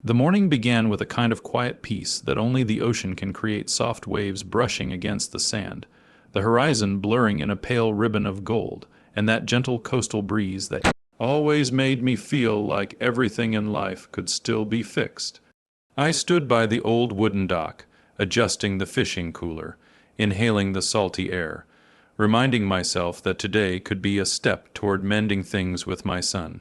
The morning began with a kind of quiet peace that only the ocean can create, soft waves brushing against the sand, the horizon blurring in a pale ribbon of gold, and that gentle coastal breeze that always made me feel like everything in life could still be fixed. I stood by the old wooden dock, adjusting the fishing cooler, inhaling the salty air, reminding myself that today could be a step toward mending things with my son.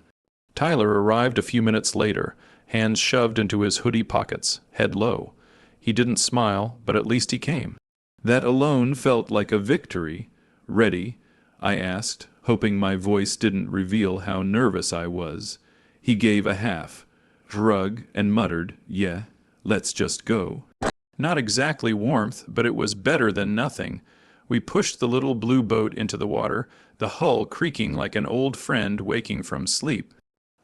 Tyler arrived a few minutes later, hands shoved into his hoodie pockets, head low. He didn't smile, but at least he came. That alone felt like a victory. "Ready?" I asked, hoping my voice didn't reveal how nervous I was. He gave a half shrug and muttered, "Yeah, let's just go." Not exactly warmth, but it was better than nothing. We pushed the little blue boat into the water, the hull creaking like an old friend waking from sleep.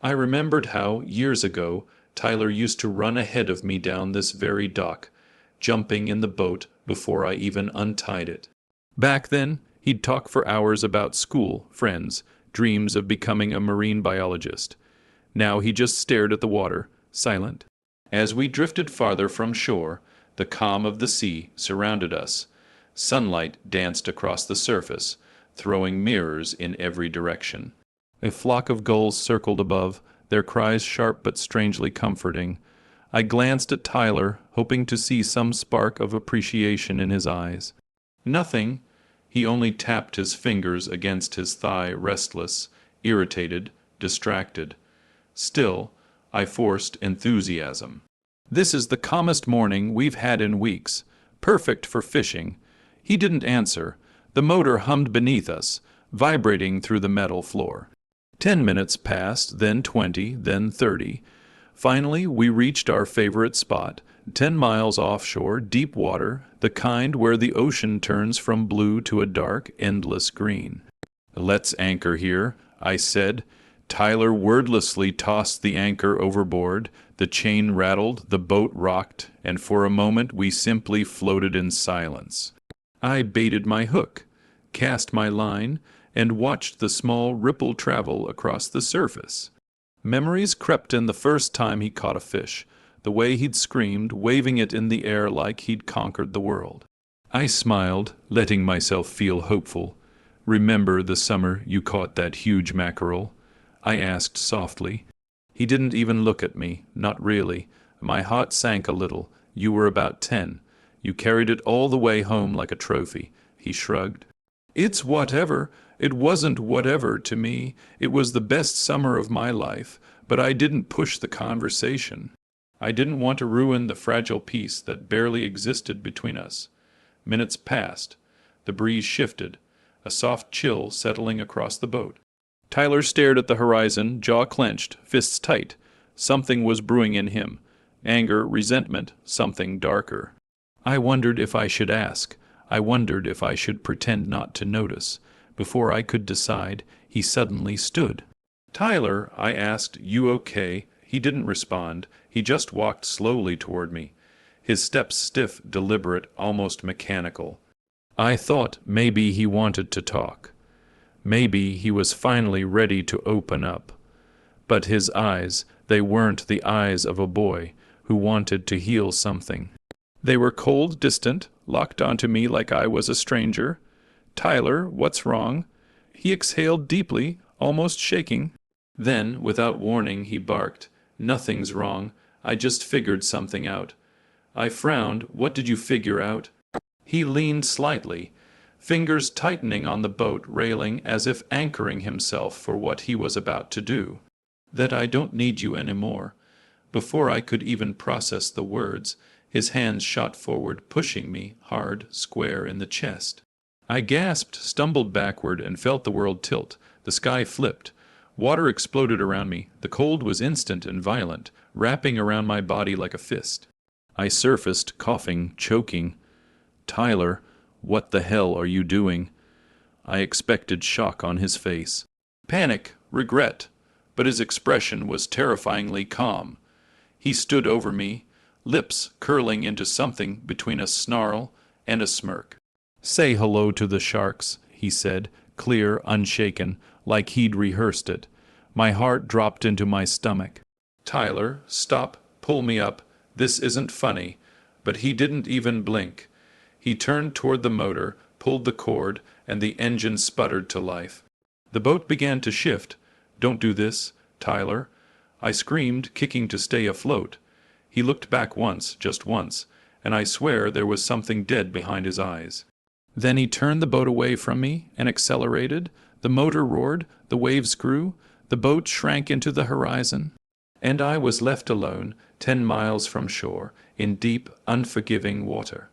I remembered how, years ago, Tyler used to run ahead of me down this very dock, jumping in the boat before I even untied it. Back then, he'd talk for hours about school, friends, dreams of becoming a marine biologist. Now he just stared at the water, silent. As we drifted farther from shore, the calm of the sea surrounded us. Sunlight danced across the surface, throwing mirrors in every direction. A flock of gulls circled above, their cries sharp but strangely comforting. I glanced at Tyler, hoping to see some spark of appreciation in his eyes. Nothing. He only tapped his fingers against his thigh, restless, irritated, distracted. Still, I forced enthusiasm. "This is the calmest morning we've had in weeks. Perfect for fishing." He didn't answer. The motor hummed beneath us, vibrating through the metal floor. 10 minutes passed, then 20, then 30. Finally, we reached our favorite spot, 10 miles offshore, deep water, the kind where the ocean turns from blue to a dark, endless green. "Let's anchor here," I said. Tyler wordlessly tossed the anchor overboard. The chain rattled, the boat rocked, and for a moment we simply floated in silence. I baited my hook, cast my line, and watched the small ripple travel across the surface. Memories crept in the first time he caught a fish, the way he'd screamed, waving it in the air like he'd conquered the world. I smiled, letting myself feel hopeful. "Remember the summer you caught that huge mackerel?" I asked softly. He didn't even look at me, not really. My heart sank a little. "You were about 10. You carried it all the way home like a trophy." He shrugged. "It's whatever. It wasn't whatever to me. It was the best summer of my life, but I didn't push the conversation. I didn't want to ruin the fragile peace that barely existed between us." Minutes passed. The breeze shifted, a soft chill settling across the boat. Tyler stared at the horizon, jaw clenched, fists tight. Something was brewing in him. Anger, resentment, something darker. I wondered if I should ask. I wondered if I should pretend not to notice. Before I could decide, he suddenly stood. "Tyler," I asked, "you okay?" He didn't respond. He just walked slowly toward me, his steps stiff, deliberate, almost mechanical. I thought maybe he wanted to talk. Maybe he was finally ready to open up. But his eyes, they weren't the eyes of a boy who wanted to heal something. They were cold, distant, locked onto me like I was a stranger. "Tyler, what's wrong?" He exhaled deeply, almost shaking. Then, without warning, he barked, "Nothing's wrong. I just figured something out." I frowned. "What did you figure out?" He leaned slightly, fingers tightening on the boat railing as if anchoring himself for what he was about to do. "That I don't need you anymore." Before I could even process the words, his hands shot forward, pushing me hard, square in the chest. I gasped, stumbled backward, and felt the world tilt. The sky flipped. Water exploded around me. The cold was instant and violent, wrapping around my body like a fist. I surfaced, coughing, choking. "Tyler, what the hell are you doing?" I expected shock on his face. Panic, regret, but his expression was terrifyingly calm. He stood over me, lips curling into something between a snarl and a smirk. "Say hello to the sharks," he said, clear, unshaken, like he'd rehearsed it. My heart dropped into my stomach. "Tyler, stop Pull me up. This isn't funny." But he didn't even blink. He turned toward the motor, pulled the cord, and the engine sputtered to life. The boat began to shift. "Don't do this, Tyler." I screamed, kicking to stay afloat. He looked back once, just once, and I swear there was something dead behind his eyes. Then he turned the boat away from me and accelerated. The motor roared, the waves grew, the boat shrank into the horizon, and I was left alone, 10 miles from shore, in deep, unforgiving water.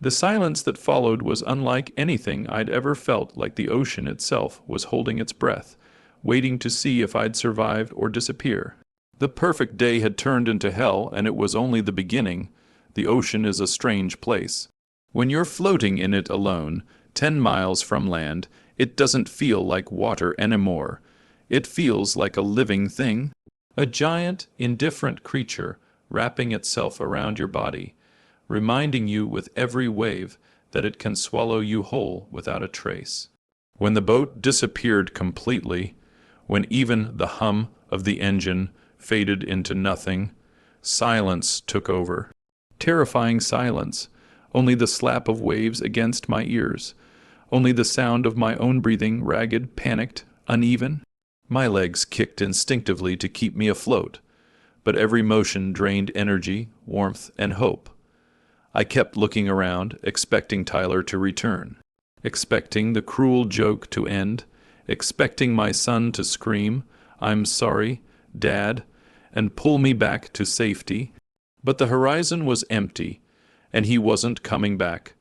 The silence that followed was unlike anything I'd ever felt, like the ocean itself was holding its breath, waiting to see if I'd survive or disappear. The perfect day had turned into hell, and it was only the beginning. The ocean is a strange place. When you're floating in it alone, 10 miles from land, it doesn't feel like water anymore. It feels like a living thing, a giant, indifferent creature wrapping itself around your body, reminding you with every wave that it can swallow you whole without a trace. When the boat disappeared completely, when even the hum of the engine faded into nothing, silence took over. Terrifying silence, only the slap of waves against my ears, only the sound of my own breathing, ragged, panicked, uneven. My legs kicked instinctively to keep me afloat, but every motion drained energy, warmth, and hope. I kept looking around, expecting Tyler to return, expecting the cruel joke to end, expecting my son to scream, "I'm sorry, Dad," and pull me back to safety. But the horizon was empty, and he wasn't coming back.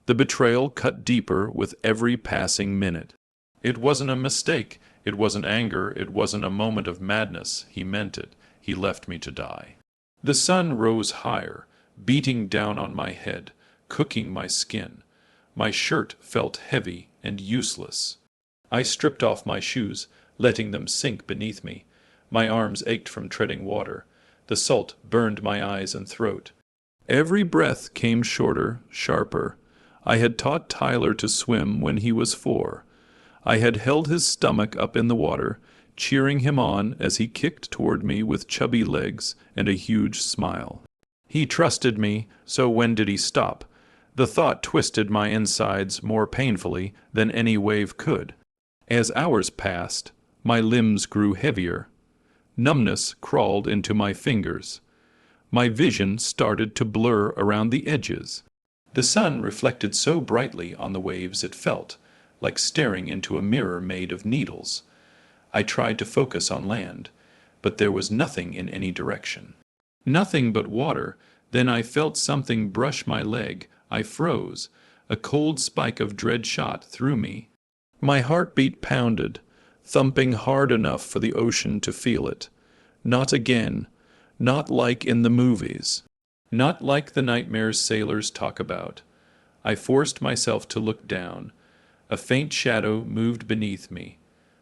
The betrayal cut deeper with every passing minute. It wasn't a mistake. It wasn't anger. It wasn't a moment of madness. He meant it. He left me to die. The sun rose higher, beating down on my head, cooking my skin. My shirt felt heavy and useless. I stripped off my shoes, letting them sink beneath me. My arms ached from treading water. The salt burned my eyes and throat. Every breath came shorter, sharper. I had taught Tyler to swim when he was 4. I had held his stomach up in the water, cheering him on as he kicked toward me with chubby legs and a huge smile. He trusted me, so when did he stop? The thought twisted my insides more painfully than any wave could. As hours passed, my limbs grew heavier. Numbness crawled into my fingers. My vision started to blur around the edges. The sun reflected so brightly on the waves it felt like staring into a mirror made of needles. I tried to focus on land, but there was nothing in any direction. Nothing but water. Then I felt something brush my leg. I froze. A cold spike of dread shot through me. My heartbeat pounded, thumping hard enough for the ocean to feel it. Not again. Not like in the movies. Not like the nightmares sailors talk about. I forced myself to look down. A faint shadow moved beneath me,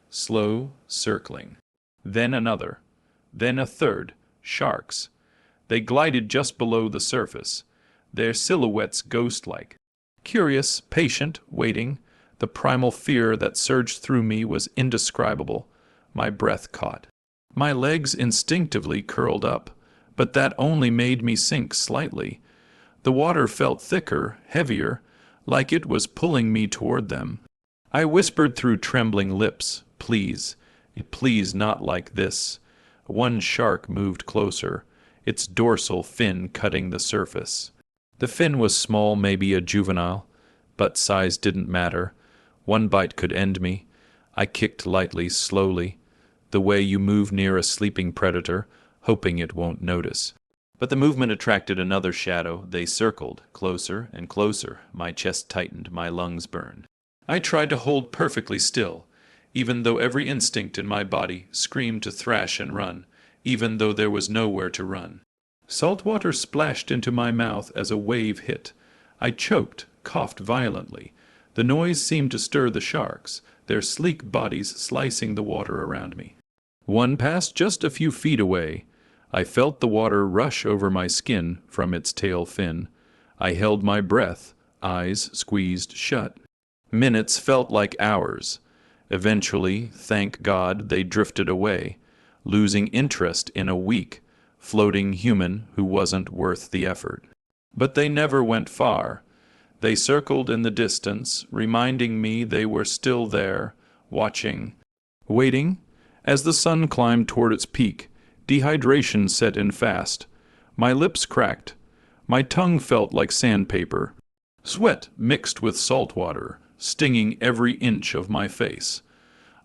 slow, circling. Then another. Then a third. Sharks. They glided just below the surface, their silhouettes ghost-like. Curious, patient, waiting. The primal fear that surged through me was indescribable. My breath caught. My legs instinctively curled up, but that only made me sink slightly. The water felt thicker, heavier, like it was pulling me toward them. I whispered through trembling lips, "Please, please not like this." One shark moved closer, its dorsal fin cutting the surface. The fin was small, maybe a juvenile, but size didn't matter. One bite could end me. I kicked lightly, slowly, the way you move near a sleeping predator, hoping it won't notice. But the movement attracted another shadow. They circled, closer and closer. My chest tightened, my lungs burned. I tried to hold perfectly still, even though every instinct in my body screamed to thrash and run, even though there was nowhere to run. Salt water splashed into my mouth as a wave hit. I choked, coughed violently. The noise seemed to stir the sharks, their sleek bodies slicing the water around me. One passed just a few feet away. I felt the water rush over my skin from its tail fin. I held my breath, eyes squeezed shut. Minutes felt like hours. Eventually, thank God, they drifted away, losing interest in a week, floating human who wasn't worth the effort. But they never went far. They circled in the distance, reminding me they were still there, watching, waiting. As the sun climbed toward its peak, dehydration set in fast. My lips cracked. My tongue felt like sandpaper. Sweat mixed with salt water, stinging every inch of my face.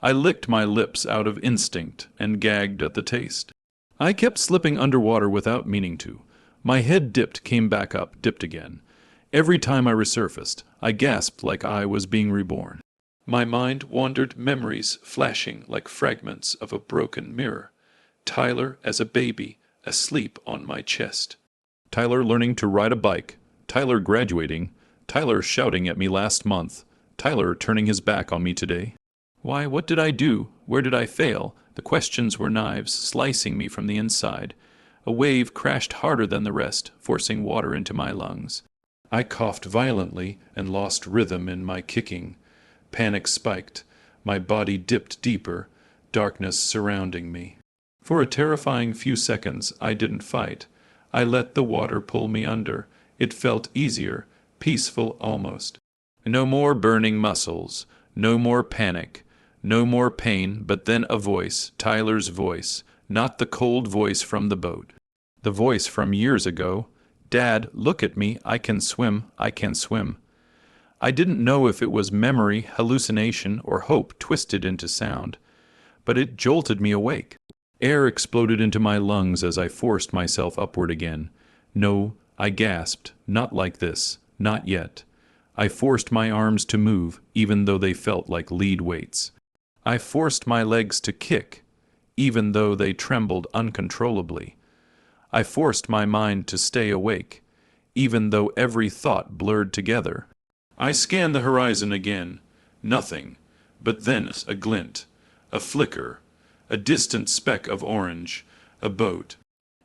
I licked my lips out of instinct and gagged at the taste. I kept slipping underwater without meaning to. My head dipped, came back up, dipped again. Every time I resurfaced, I gasped like I was being reborn. My mind wandered, memories flashing like fragments of a broken mirror. Tyler as a baby, asleep on my chest. Tyler learning to ride a bike. Tyler graduating. Tyler shouting at me last month. Tyler turning his back on me today. Why, what did I do? Where did I fail? The questions were knives, slicing me from the inside. A wave crashed harder than the rest, forcing water into my lungs. I coughed violently and lost rhythm in my kicking. Panic spiked. My body dipped deeper, darkness surrounding me. For a terrifying few seconds, I didn't fight. I let the water pull me under. It felt easier, peaceful almost. No more burning muscles, no more panic, no more pain, but then a voice, Tyler's voice, not the cold voice from the boat. The voice from years ago. Dad, look at me, I can swim, I can swim. I didn't know if it was memory, hallucination, or hope twisted into sound, but it jolted me awake. Air exploded into my lungs as I forced myself upward again. No, I gasped, not like this, not yet. I forced my arms to move, even though they felt like lead weights. I forced my legs to kick, even though they trembled uncontrollably. I forced my mind to stay awake, even though every thought blurred together. I scanned the horizon again. Nothing, but then a glint, a flicker, a distant speck of orange, a boat.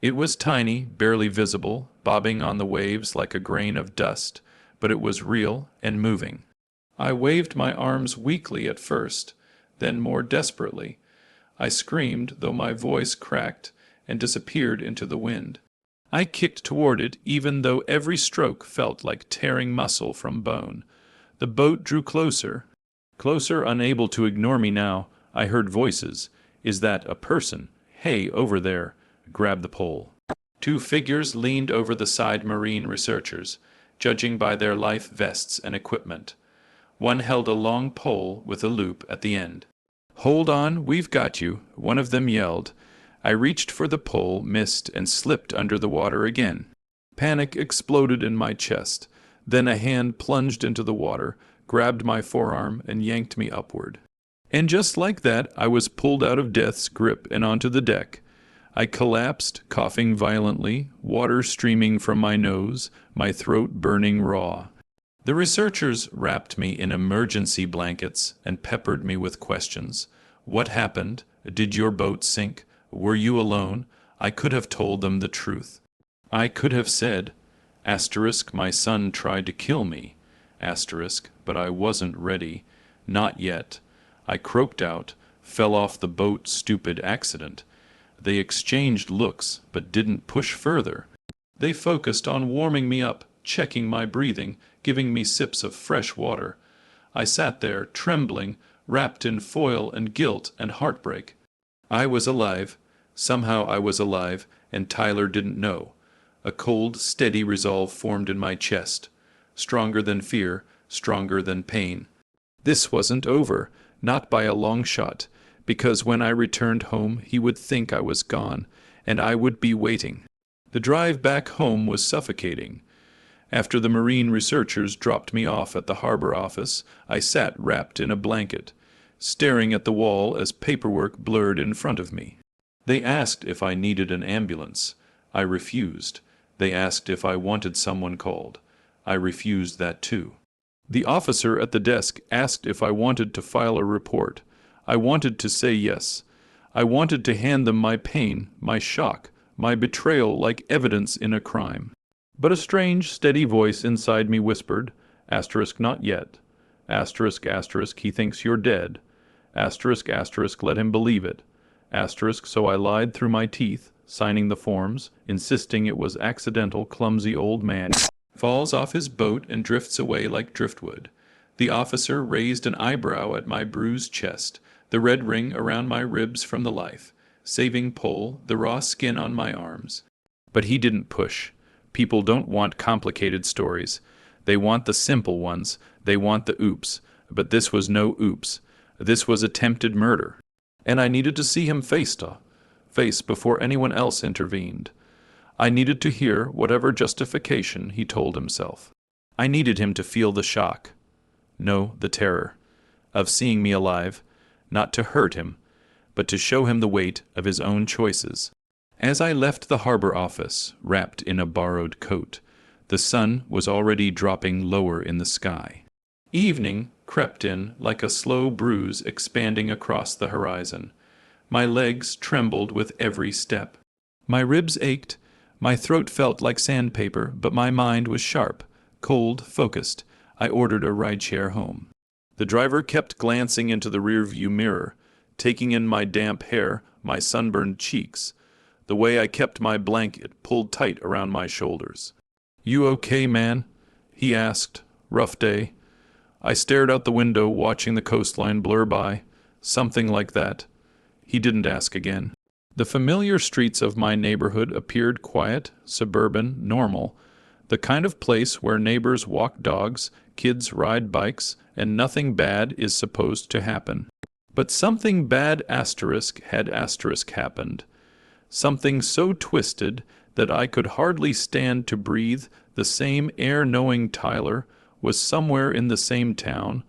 It was tiny, barely visible, bobbing on the waves like a grain of dust, but it was real and moving. I waved my arms weakly at first, then more desperately. I screamed, though my voice cracked and disappeared into the wind. I kicked toward it, even though every stroke felt like tearing muscle from bone. The boat drew closer. Closer, unable to ignore me now, I heard voices. Is that a person? Hey, over there. Grab the pole. Two figures leaned over the side marine researchers, judging by their life vests and equipment. One held a long pole with a loop at the end. Hold on, we've got you, one of them yelled. I reached for the pole, missed, and slipped under the water again. Panic exploded in my chest. Then a hand plunged into the water, grabbed my forearm, and yanked me upward. And just like that, I was pulled out of death's grip and onto the deck. I collapsed, coughing violently, water streaming from my nose, my throat burning raw. The researchers wrapped me in emergency blankets and peppered me with questions. What happened? Did your boat sink? Were you alone? I could have told them the truth. I could have said, my son tried to kill me, but I wasn't ready. Not yet. I croaked out, fell off the boat, stupid accident. They exchanged looks, but didn't push further. They focused on warming me up, checking my breathing, giving me sips of fresh water. I sat there, trembling, wrapped in foil and guilt and heartbreak. I was alive. Somehow I was alive, and Tyler didn't know. A cold, steady resolve formed in my chest, stronger than fear, stronger than pain. This wasn't over, not by a long shot, because when I returned home he would think I was gone, and I would be waiting. The drive back home was suffocating. After the marine researchers dropped me off at the harbor office, I sat wrapped in a blanket, staring at the wall as paperwork blurred in front of me. They asked if I needed an ambulance. I refused. They asked if I wanted someone called. I refused that too. The officer at the desk asked if I wanted to file a report. I wanted to say yes. I wanted to hand them my pain, my shock, my betrayal like evidence in a crime. But a strange, steady voice inside me whispered, not yet. He thinks you're dead. Let him believe it. So I lied through my teeth, signing the forms, insisting it was accidental. Clumsy old man falls off his boat and drifts away like driftwood. The officer raised an eyebrow at my bruised chest, the red ring around my ribs from the life saving pole, the raw skin on my arms. But he didn't push. People don't want complicated stories. They want the simple ones. They want the oops. But this was no oops. This was attempted murder. And I needed to see him face to face before anyone else intervened. I needed to hear whatever justification he told himself. I needed him to feel the shock. No, the terror of seeing me alive, not to hurt him, but to show him the weight of his own choices. As I left the harbor office, wrapped in a borrowed coat, the sun was already dropping lower in the sky. Evening crept in like a slow bruise expanding across the horizon. My legs trembled with every step. My ribs ached, my throat felt like sandpaper, but my mind was sharp, cold, focused. I ordered a rideshare home. The driver kept glancing into the rearview mirror, taking in my damp hair, my sunburned cheeks, the way I kept my blanket pulled tight around my shoulders. "You okay, man?" he asked. "Rough day?" I stared out the window, watching the coastline blur by. Something like that. He didn't ask again. The familiar streets of my neighborhood appeared quiet, suburban, normal, the kind of place where neighbors walk dogs, kids ride bikes, and nothing bad is supposed to happen. But something bad had happened. Something so twisted that I could hardly stand to breathe. The same air-knowing Tyler was somewhere in the same town,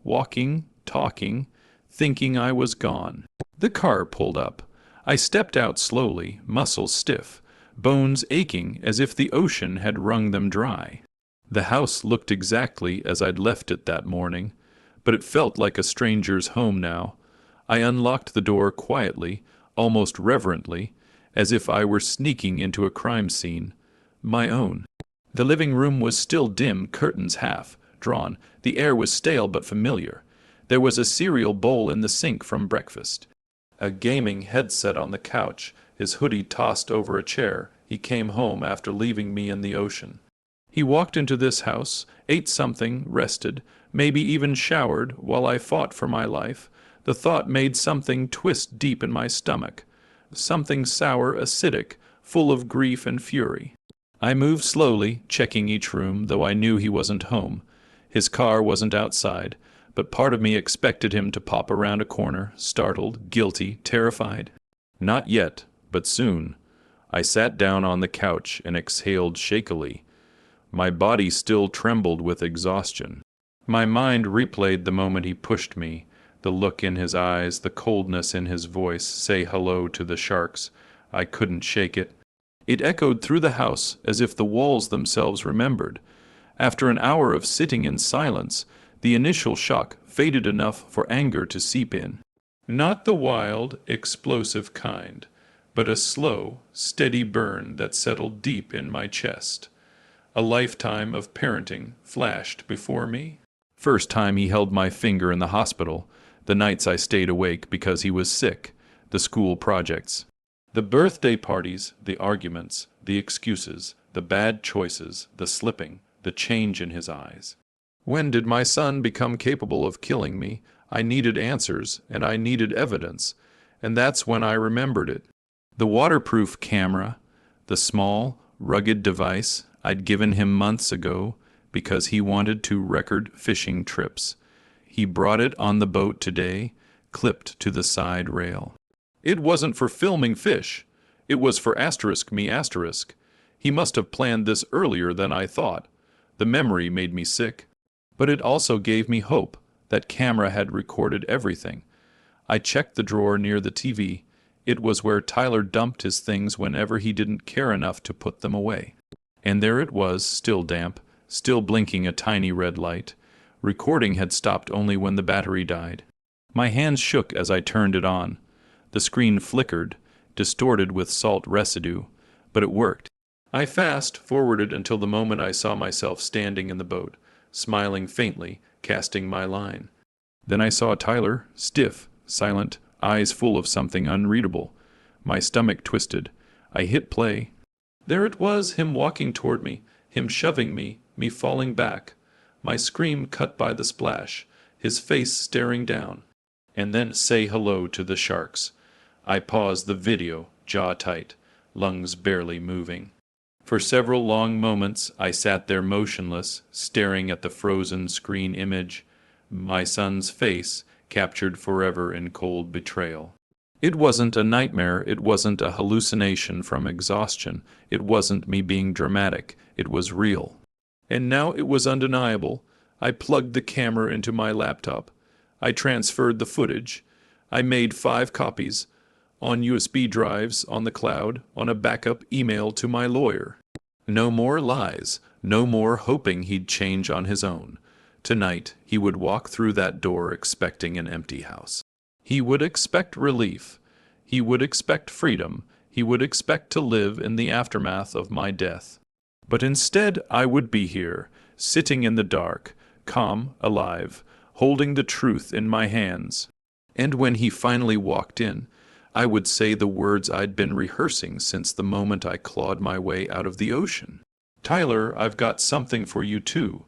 walking, talking, thinking I was gone. The car pulled up. I stepped out slowly, muscles stiff, bones aching as if the ocean had wrung them dry. The house looked exactly as I'd left it that morning, but it felt like a stranger's home now. I unlocked the door quietly, almost reverently, as if I were sneaking into a crime scene. My own. The living room was still dim, curtains half drawn. The air was stale but familiar. There was a cereal bowl in the sink from breakfast. A gaming headset on the couch, his hoodie tossed over a chair. He came home after leaving me in the ocean. He walked into this house, ate something, rested, maybe even showered while I fought for my life. The thought made something twist deep in my stomach. Something sour, acidic, full of grief and fury. I moved slowly, checking each room, though I knew he wasn't home. His car wasn't outside, but part of me expected him to pop around a corner, startled, guilty, terrified. Not yet, but soon. I sat down on the couch and exhaled shakily. My body still trembled with exhaustion. My mind replayed the moment he pushed me, the look in his eyes, the coldness in his voice, say hello to the sharks. I couldn't shake it. It echoed through the house as if the walls themselves remembered. After an hour of sitting in silence, the initial shock faded enough for anger to seep in. Not the wild, explosive kind, but a slow, steady burn that settled deep in my chest. A lifetime of parenting flashed before me. First time he held my finger in the hospital, the nights I stayed awake because he was sick, the school projects. The birthday parties, the arguments, the excuses, the bad choices, the slipping, the change in his eyes. When did my son become capable of killing me? I needed answers, and I needed evidence, and that's when I remembered it. The waterproof camera, the small, rugged device I'd given him months ago because he wanted to record fishing trips. He brought it on the boat today, clipped to the side rail. It wasn't for filming fish. It was for *me*. He must have planned this earlier than I thought. The memory made me sick. But it also gave me hope. That camera had recorded everything. I checked the drawer near the TV. It was where Tyler dumped his things whenever he didn't care enough to put them away. And there it was, still damp, still blinking a tiny red light. Recording had stopped only when the battery died. My hands shook as I turned it on. The screen flickered, distorted with salt residue, but it worked. I fast-forwarded until the moment I saw myself standing in the boat, smiling faintly, casting my line. Then I saw Tyler, stiff, silent, eyes full of something unreadable. My stomach twisted. I hit play. There it was, him walking toward me, him shoving me falling back, my scream cut by the splash, his face staring down. And then say hello to the sharks. I paused the video, jaw tight, lungs barely moving. For several long moments I sat there motionless, staring at the frozen screen image, my son's face captured forever in cold betrayal. It wasn't a nightmare, it wasn't a hallucination from exhaustion, it wasn't me being dramatic, it was real. And now it was undeniable. I plugged the camera into my laptop. I transferred the footage. I made 5 copies, on USB drives, on the cloud, on a backup email to my lawyer. No more lies, no more hoping he'd change on his own. Tonight, he would walk through that door expecting an empty house. He would expect relief. He would expect freedom. He would expect to live in the aftermath of my death. But instead, I would be here, sitting in the dark, calm, alive, holding the truth in my hands. And when he finally walked in, I would say the words I'd been rehearsing since the moment I clawed my way out of the ocean. "Tyler, I've got something for you too."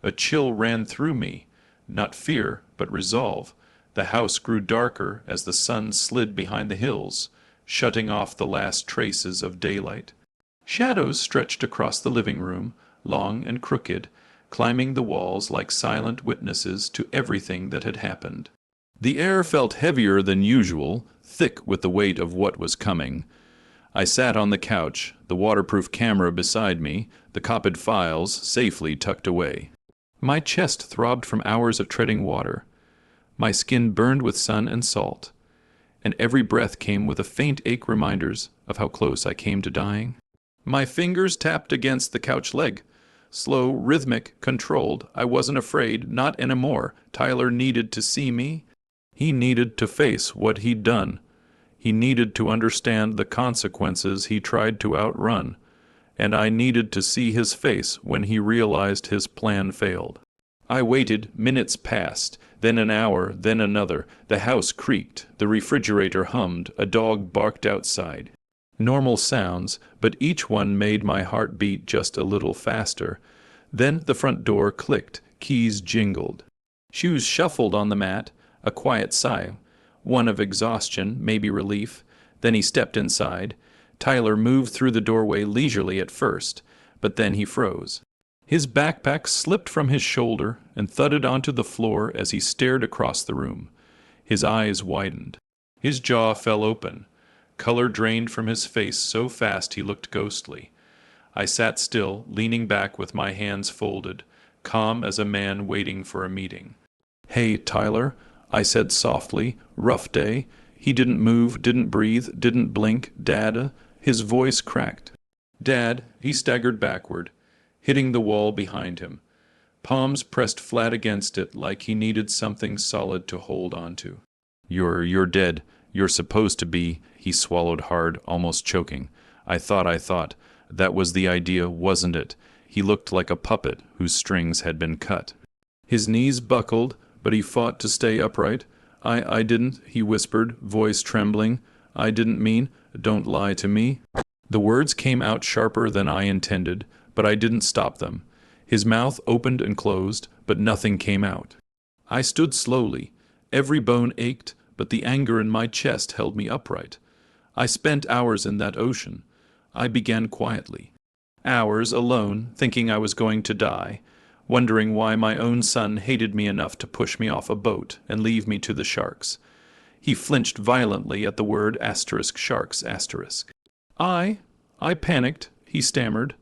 A chill ran through me, not fear, but resolve. The house grew darker as the sun slid behind the hills, shutting off the last traces of daylight. Shadows stretched across the living room, long and crooked, climbing the walls like silent witnesses to everything that had happened. The air felt heavier than usual, thick with the weight of what was coming. I sat on the couch, the waterproof camera beside me, the copied files safely tucked away. My chest throbbed from hours of treading water. My skin burned with sun and salt, and every breath came with a faint ache reminders of how close I came to dying. My fingers tapped against the couch leg. Slow, rhythmic, controlled. I wasn't afraid, not anymore. Tyler needed to see me. He needed to face what he'd done. He needed to understand the consequences he tried to outrun. And I needed to see his face when he realized his plan failed. I waited, minutes passed, then an hour, then another. The house creaked, the refrigerator hummed, a dog barked outside. Normal sounds, but each one made my heart beat just a little faster. Then the front door clicked, keys jingled. Shoes shuffled on the mat, a quiet sigh, one of exhaustion, maybe relief. Then he stepped inside. Tyler moved through the doorway leisurely at first, but then he froze. His backpack slipped from his shoulder and thudded onto the floor as he stared across the room. His eyes widened. His jaw fell open. Color drained from his face so fast he looked ghostly. I sat still, leaning back with my hands folded, calm as a man waiting for a meeting. "Hey, Tyler," I said softly. "Rough day." He didn't move, didn't breathe, didn't blink. "Dad?" His voice cracked. "Dad." He staggered backward, hitting the wall behind him. Palms pressed flat against it like he needed something solid to hold onto. You're dead. You're supposed to be." He swallowed hard, almost choking. I thought. That was the idea, wasn't it? He looked like a puppet whose strings had been cut. His knees buckled, but he fought to stay upright. I didn't," he whispered, voice trembling. "I didn't mean, don't lie to me." The words came out sharper than I intended, but I didn't stop them. His mouth opened and closed, but nothing came out. I stood slowly. Every bone ached, but the anger in my chest held me upright. I spent hours in that ocean. I began quietly. Hours alone, thinking I was going to die, wondering why my own son hated me enough to push me off a boat and leave me to the sharks. He flinched violently at the word *sharks*. I panicked, he stammered.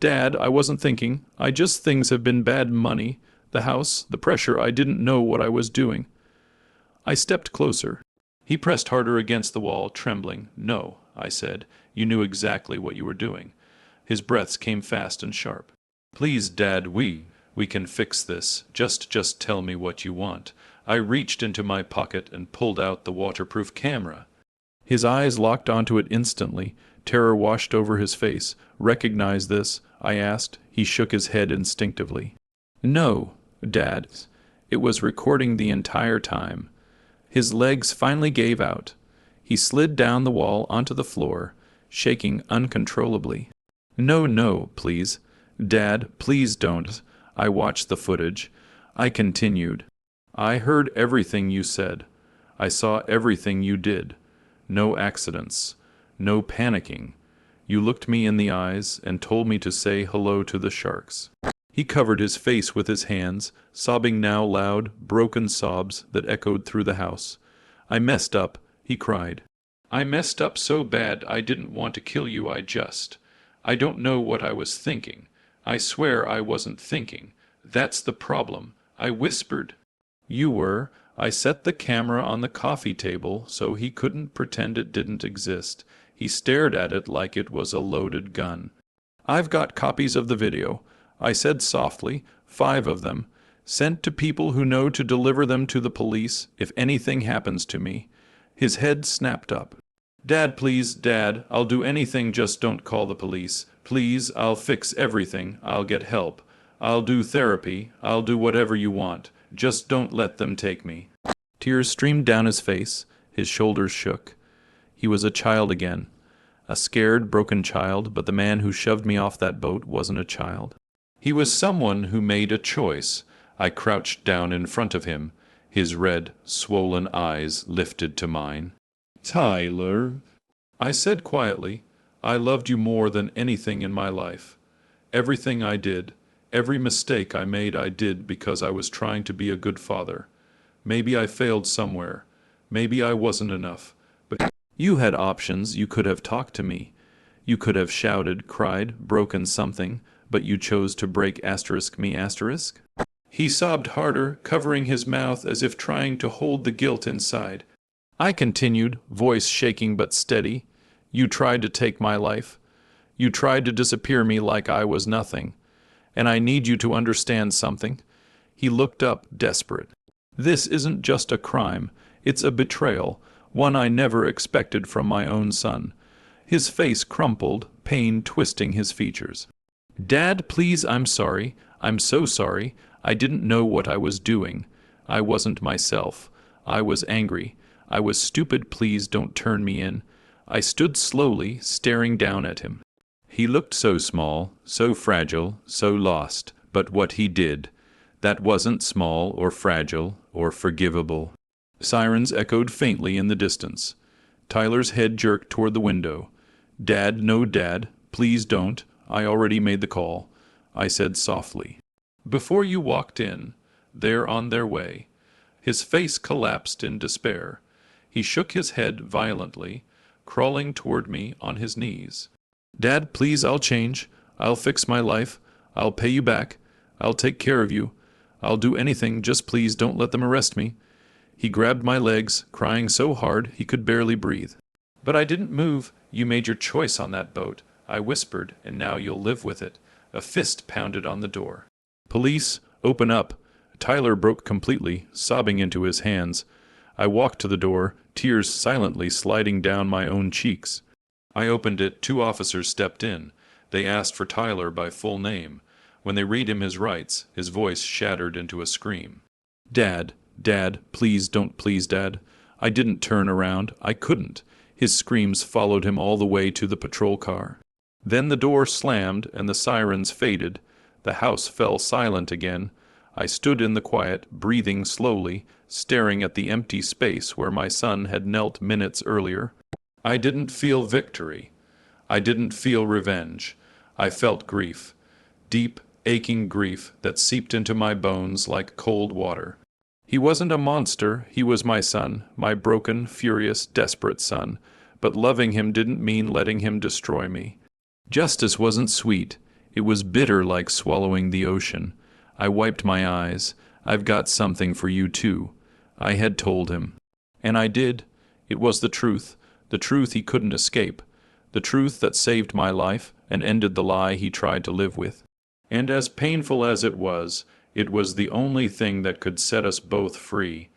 "Dad, I wasn't thinking. Things have been bad. Money, the house, the pressure. I didn't know what I was doing." I stepped closer. He pressed harder against the wall, trembling. "No," I said. "You knew exactly what you were doing." His breaths came fast and sharp. "Please, Dad, we can fix this. Just tell me what you want." I reached into my pocket and pulled out the waterproof camera. His eyes locked onto it instantly. Terror washed over his face. "Recognize this?" I asked. He shook his head instinctively. "No, Dad." It was recording the entire time. His legs finally gave out. He slid down the wall onto the floor. shaking uncontrollably. No, no, please. Dad, please don't. I watched the footage. I continued. I heard everything you said. I saw everything you did. No accidents. No panicking. You looked me in the eyes and told me to say hello to the sharks. He covered his face with his hands, sobbing now loud, broken sobs that echoed through the house. I messed up, he cried. I messed up so bad I didn't want to kill you, I don't know what I was thinking. I swear I wasn't thinking. That's the problem, I whispered. You were. I set the camera on the coffee table so he couldn't pretend it didn't exist. He stared at it like it was a loaded gun. I've got copies of the video, I said softly, 5 of them, sent to people who know to deliver them to the police if anything happens to me. His head snapped up. Dad, please, Dad, I'll do anything, just don't call the police. Please, I'll fix everything, I'll get help. I'll do therapy, I'll do whatever you want. Just don't let them take me. Tears streamed down his face, his shoulders shook. He was a child again. A scared, broken child, but the man who shoved me off that boat wasn't a child. He was someone who made a choice. I crouched down in front of him, his red, swollen eyes lifted to mine. Tyler, I said quietly, I loved you more than anything in my life. Everything I did, every mistake I made, I did because I was trying to be a good father. Maybe I failed somewhere. Maybe I wasn't enough. But you had options. You could have talked to me. You could have shouted, cried, broken something, but you chose to break me. He sobbed harder, covering his mouth as if trying to hold the guilt inside. I continued, voice shaking but steady. You tried to take my life. You tried to disappear me like I was nothing. And I need you to understand something. He looked up, desperate. This isn't just a crime. It's a betrayal, one I never expected from my own son. His face crumpled, pain twisting his features. Dad, please, I'm sorry. I'm so sorry. I didn't know what I was doing. I wasn't myself. I was angry. I was stupid. Please don't turn me in. I stood slowly, staring down at him. He looked so small, so fragile, so lost, but what he did, that wasn't small or fragile or forgivable. Sirens echoed faintly in the distance. Tyler's head jerked toward the window. Dad, no, Dad, please don't. I already made the call, I said softly. Before you walked in, they're on their way. His face collapsed in despair. He shook his head violently, crawling toward me on his knees. Dad, please, I'll change. I'll fix my life. I'll pay you back. I'll take care of you. I'll do anything, just please don't let them arrest me. He grabbed my legs, crying so hard he could barely breathe. But I didn't move. You made your choice on that boat, I whispered, and now you'll live with it. A fist pounded on the door. Police, open up. Tyler broke completely, sobbing into his hands. I walked to the door, tears silently sliding down my own cheeks. I opened it. 2 officers stepped in. They asked for Tyler by full name. When they read him his rights, his voice shattered into a scream. Dad, Dad, please don't, please, Dad. I didn't turn around. I couldn't. His screams followed him all the way to the patrol car. Then the door slammed and the sirens faded. The house fell silent again. I stood in the quiet, breathing slowly, staring at the empty space where my son had knelt minutes earlier. I didn't feel victory. I didn't feel revenge. I felt grief. Deep, aching grief that seeped into my bones like cold water. He wasn't a monster. He was my son, my broken, furious, desperate son. But loving him didn't mean letting him destroy me. Justice wasn't sweet. It was bitter like swallowing the ocean. I wiped my eyes. I've got something for you too, I had told him. And I did. It was the truth he couldn't escape, the truth that saved my life and ended the lie he tried to live with. And as painful as it was the only thing that could set us both free.